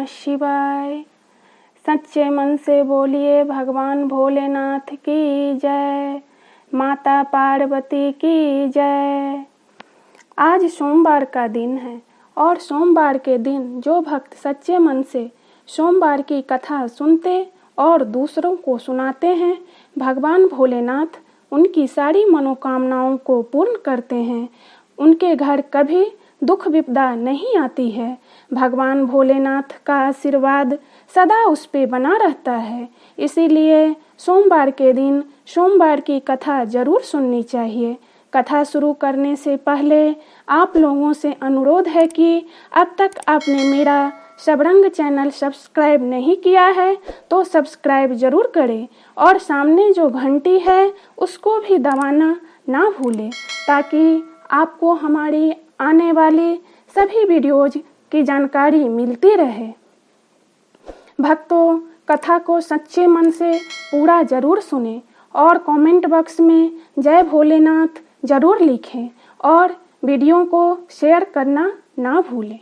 शिवाय। सच्चे मन से बोलिए भगवान भोलेनाथ की जय, माता पार्वती की जय। आज सोमवार का दिन है और सोमवार के दिन जो भक्त सच्चे मन से सोमवार की कथा सुनते और दूसरों को सुनाते हैं, भगवान भोलेनाथ उनकी सारी मनोकामनाओं को पूर्ण करते हैं। उनके घर कभी दुख विपदा नहीं आती है। भगवान भोलेनाथ का आशीर्वाद सदा उस पे बना रहता है। इसीलिए सोमवार के दिन सोमवार की कथा जरूर सुननी चाहिए। कथा शुरू करने से पहले आप लोगों से अनुरोध है कि अब तक आपने मेरा सबरंग चैनल सब्सक्राइब नहीं किया है तो सब्सक्राइब जरूर करें और सामने जो घंटी है उसको भी दबाना ना भूलें, ताकि आपको हमारी आने वाली सभी वीडियोज की जानकारी मिलती रहे। भक्तों, कथा को सच्चे मन से पूरा जरूर सुनें और कमेंट बॉक्स में जय भोलेनाथ जरूर लिखें और वीडियो को शेयर करना ना भूलें।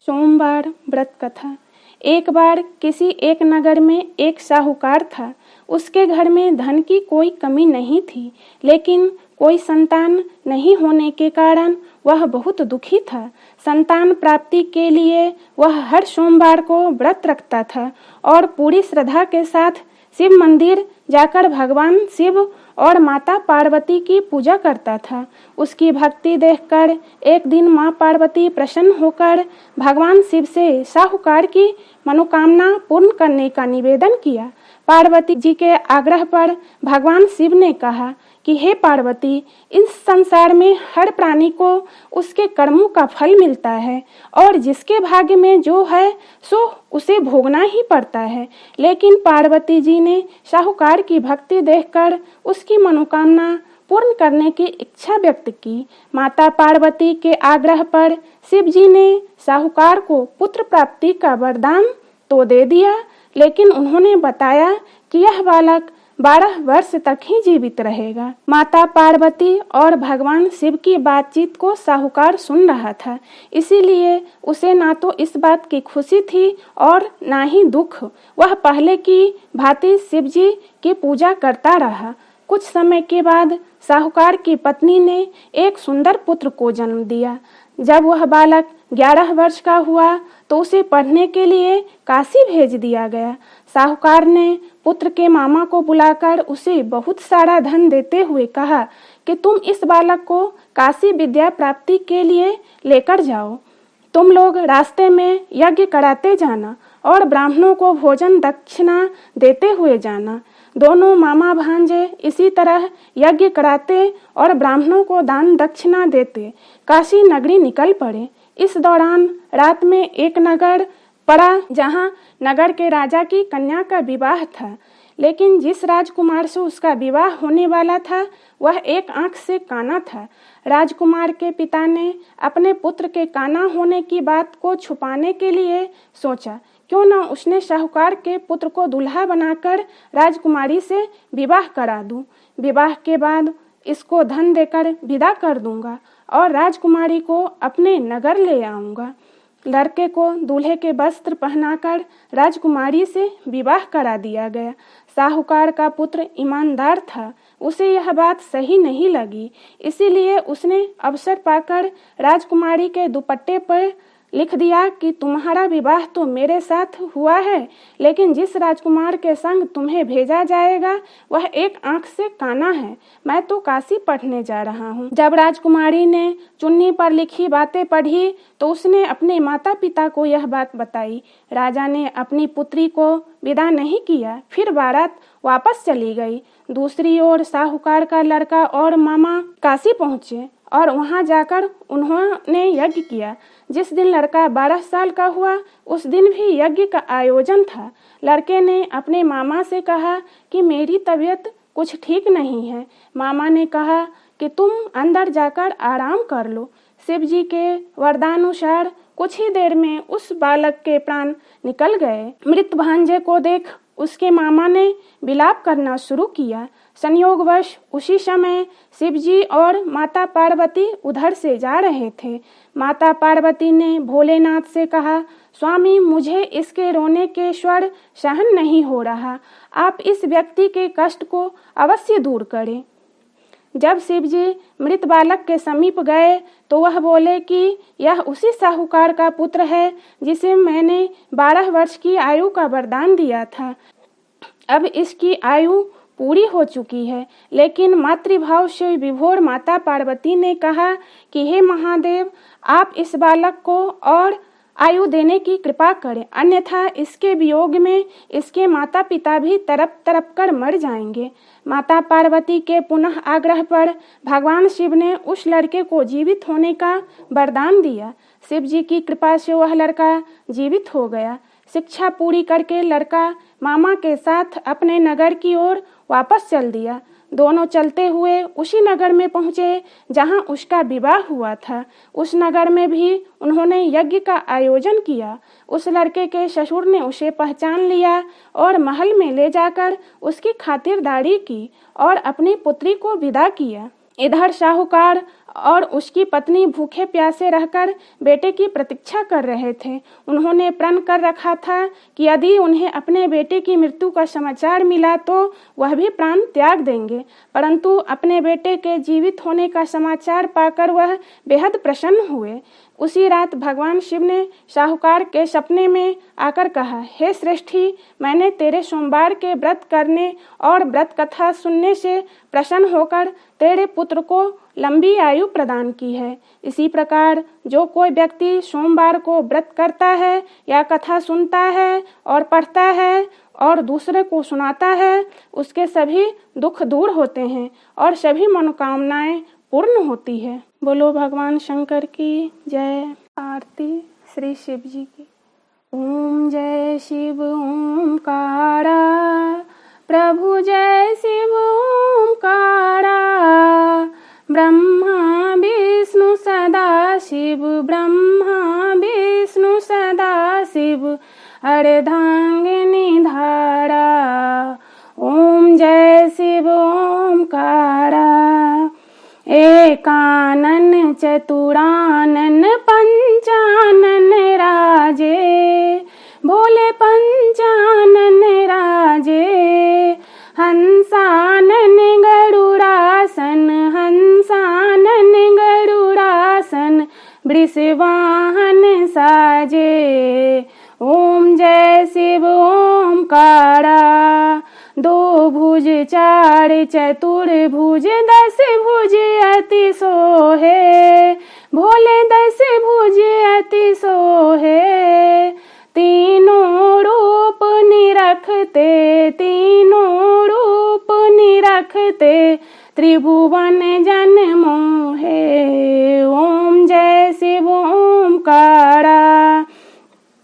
सोमवार व्रत कथा। एक बार किसी एक नगर में एक साहूकार था। उसके घर में धन की कोई कमी नहीं थी, लेकिन कोई संतान नहीं होने के कारण वह बहुत दुखी था। संतान प्राप्ति के लिए वह हर सोमवार को व्रत रखता था और पूरी श्रद्धा के साथ शिव मंदिर जाकर भगवान शिव और माता पार्वती की पूजा करता था। उसकी भक्ति देखकर एक दिन माँ पार्वती प्रसन्न होकर भगवान शिव से साहूकार की मनोकामना पूर्ण करने का निवेदन किया। पार्वती जी के आग्रह पर भगवान शिव ने कहा कि हे पार्वती, इस संसार में हर प्राणी को उसके कर्मों का फल मिलता है और जिसके भाग्य में जो है सो उसे भोगना ही पड़ता है। लेकिन पार्वती जी ने साहूकार की भक्ति देखकर उसकी मनोकामना पूर्ण करने की इच्छा व्यक्त की। माता पार्वती के आग्रह पर शिव जी ने साहूकार को पुत्र प्राप्ति का वरदान तो दे दिया, लेकिन उन्होंने बताया कि यह बालक 12 वर्ष तक ही जीवित रहेगा। माता पार्वती और भगवान शिव की बातचीत को साहूकार सुन रहा था, इसीलिए उसे ना तो इस बात की खुशी थी और ना ही दुख। वह पहले की भांति शिव जी की पूजा करता रहा। कुछ समय के बाद साहूकार की पत्नी ने एक सुंदर पुत्र को जन्म दिया। जब वह बालक 11 वर्ष का हुआ तो उसे पढ़ने के लिए काशी भेज दिया गया। साहूकार ने पुत्र के मामा को बुलाकर उसे बहुत सारा धन देते हुए कहा कि तुम इस बालक को काशी विद्या प्राप्ति के लिए लेकर जाओ। तुम लोग रास्ते में यज्ञ कराते जाना और ब्राह्मणों को भोजन दक्षिणा देते हुए जाना। दोनों मामा भांजे इसी तरह यज्ञ कराते और ब्राह्मणों को दान दक्षिणा देते काशी नगरी निकल पड़े। इस दौरान रात में एक नगर पड़ा जहां नगर के राजा की कन्या का विवाह था, लेकिन जिस राजकुमार से उसका विवाह होने वाला था वह एक आंख से काना था। राजकुमार के पिता ने अपने पुत्र के काना होने की बात को छुपाने के लिए सोचा, क्यों न उसने साहूकार के पुत्र को दूल्हा बनाकर राजकुमारी से विवाह करा दूं। विवाह के बाद इसको धन देकर विदा कर दूंगा और राजकुमारी को अपने नगर ले आऊंगा। लड़के को दूल्हे के वस्त्र पहनाकर राजकुमारी से विवाह करा दिया गया। साहूकार का पुत्र ईमानदार था, उसे यह बात सही नहीं लगी, इसीलिए उसने अवसर पाकर राजकुमारी के दुपट्टे पर लिख दिया कि तुम्हारा विवाह तो मेरे साथ हुआ है, लेकिन जिस राजकुमार के संग तुम्हें भेजा जाएगा वह एक आंख से काना है। मैं तो काशी पढ़ने जा रहा हूँ। जब राजकुमारी ने चुन्नी पर लिखी बातें पढ़ी तो उसने अपने माता पिता को यह बात बताई। राजा ने अपनी पुत्री को विदा नहीं किया, फिर बारात वापस चली गई। दूसरी ओर साहूकार का लड़का और मामा काशी पहुँचे और वहां जाकर उन्होंने यज्ञ किया। जिस दिन लड़का 12 साल का हुआ उस दिन भी यज्ञ का आयोजन था। लड़के ने अपने मामा से कहा कि मेरी तबीयत कुछ ठीक नहीं है। मामा ने कहा कि तुम अंदर जाकर आराम कर लो। शिव जी के वरदानुसार कुछ ही देर में उस बालक के प्राण निकल गए। मृत भांजे को देख उसके मामा ने विलाप करना शुरू किया। संयोगवश उसी समय शिवजी और माता पार्वती उधर से जा रहे थे। माता पार्वती ने भोलेनाथ से कहा, स्वामी, मुझे इसके रोने के स्वर सहन नहीं हो रहा, आप इस व्यक्ति के कष्ट को अवश्य दूर करें। जब शिवजी मृत बालक के समीप गए तो वह बोले कि यह उसी साहूकार का पुत्र है जिसे मैंने 12 वर्ष की आयु का वरदान दिया था। अब इसकी आयु पूरी हो चुकी है। लेकिन मातृभाव से विभोर माता पार्वती ने कहा कि हे महादेव, आप इस बालक को और आयु देने की कृपा करें, अन्यथा इसके वियोग में इसके माता पिता भी तड़प तड़प कर मर जाएंगे। माता पार्वती के पुनः आग्रह पर भगवान शिव ने उस लड़के को जीवित होने का वरदान दिया। शिव जी की कृपा से वह लड़का जीवित हो गया। शिक्षा पूरी करके लड़का मामा के साथ अपने नगर की ओर वापस चल दिया। दोनों चलते हुए उसी नगर में पहुँचे जहाँ उसका विवाह हुआ था। उस नगर में भी उन्होंने यज्ञ का आयोजन किया। उस लड़के के ससुर ने उसे पहचान लिया और महल में ले जाकर उसकी खातिरदारी की और अपनी पुत्री को विदा किया। इधर साहूकार और उसकी पत्नी भूखे प्यासे रहकर बेटे की प्रतीक्षा कर रहे थे। उन्होंने प्रण कर रखा था कि यदि उन्हें अपने बेटे की मृत्यु का समाचार मिला तो वह भी प्राण त्याग देंगे, परंतु अपने बेटे के जीवित होने का समाचार पाकर वह बेहद प्रसन्न हुए। उसी रात भगवान शिव ने साहूकार के सपने में आकर कहा, हे श्रेष्ठी, मैंने तेरे सोमवार के व्रत करने और व्रत कथा सुनने से प्रसन्न होकर तेरे पुत्र को लंबी आयु प्रदान की है। इसी प्रकार जो कोई व्यक्ति सोमवार को व्रत करता है या कथा सुनता है और पढ़ता है और दूसरे को सुनाता है, उसके सभी दुख दूर होते हैं और सभी मनोकामनाएं पूर्ण होती है। बोलो भगवान शंकर की जय। आरती श्री शिव जी की। ओम जय शिव ओमकारा, प्रभु जय शिव ओमकारा, ब्रह्मा विष्णु सदा शिव, ब्रह्मा विष्णु सदा शिव, अर्धांगिनी धारा। ओम जय शिव ओमकारा, एकानन चतुरानन पंचानन राजे, भोले पंचानन राजे, हंसानन गरुड़ासन, हंसानन गरुड़ासन, वृषवाहन साजे। ओम जय शिव ओमकारा, दो भुज चार चतुर्भुज, 10 भुज अति सोहे, भोले 10 भुज अति सोहे, तीनों रूप निरखते, तीनों रूप निरखते, त्रिभुवन जन मोहे। ओम जय शिव ओमकारा,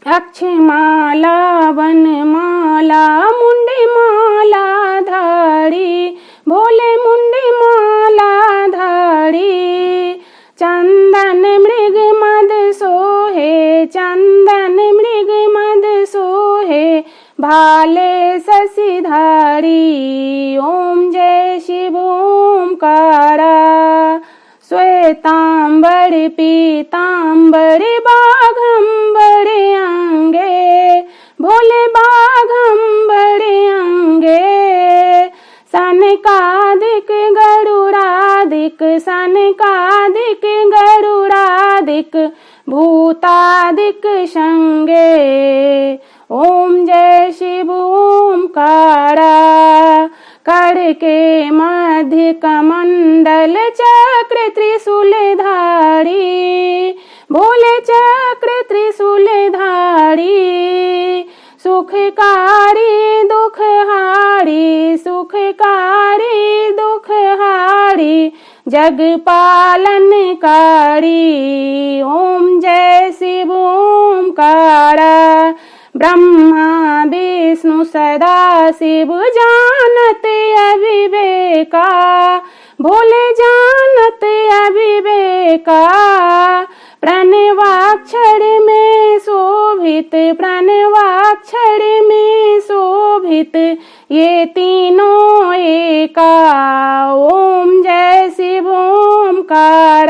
अक्षमाला वनमाला, मुंडी माला धारी, भोले मुंडी माला धारी, चंदन मृग मद सोहे, चंदन मृग मद सोहे, भाले शशिधारी। ओम जय शिव ओमकारा, श्वेतांबर पीतांबर, बाघंबर अंगे, भोले बाघंबर अंगे, सनकादिक गरुड़ादिक, सनकादिक गरुड़ादिक, भूतादिक संगे। ओम जय शिव ओमकारा, कर के मध्य कमंडल, चक्र त्रिशूलधारी, भोले चक्र त्रिशूलधारी, सुखकारी दुखहारी, सुखकारी दुखहारी, जग पालनकारी। ओम जय शिव ओमकारा, ब्रह्मा विष्णु सदा शिव, जानत अविवेका, भोले जानत अविवेका, प्रणवाक्षर में शोभित, प्रणवाक्षर में शोभित, ये तीनों एका। ओम जय शिव ओमकार।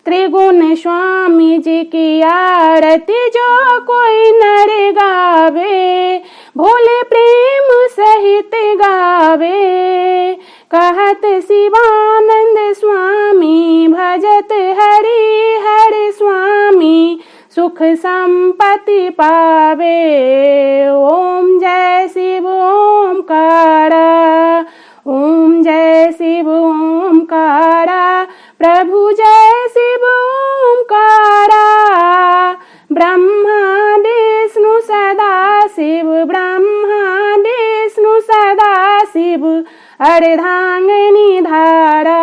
त्रिगुण स्वामी जी की आरती जो कोई नर गावे, भोले प्रेम सहित गावे। कहत शिवानंद स्वामी भजत हरि हर स्वामी, सुख संपत्ति पावे। ओम जय शिव ओमकार। ओम जय शिव ओमकार। प्रभु जय शिव ओमकारा। ब्रह्मा विष्णु सदा शिव, ब्रह्मा विष्णु सदा शिव, अर्धांगिनी धारा।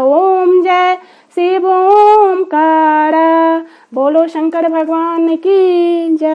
ओम जय शिव ओमकारा। बोलो शंकर भगवान की जय।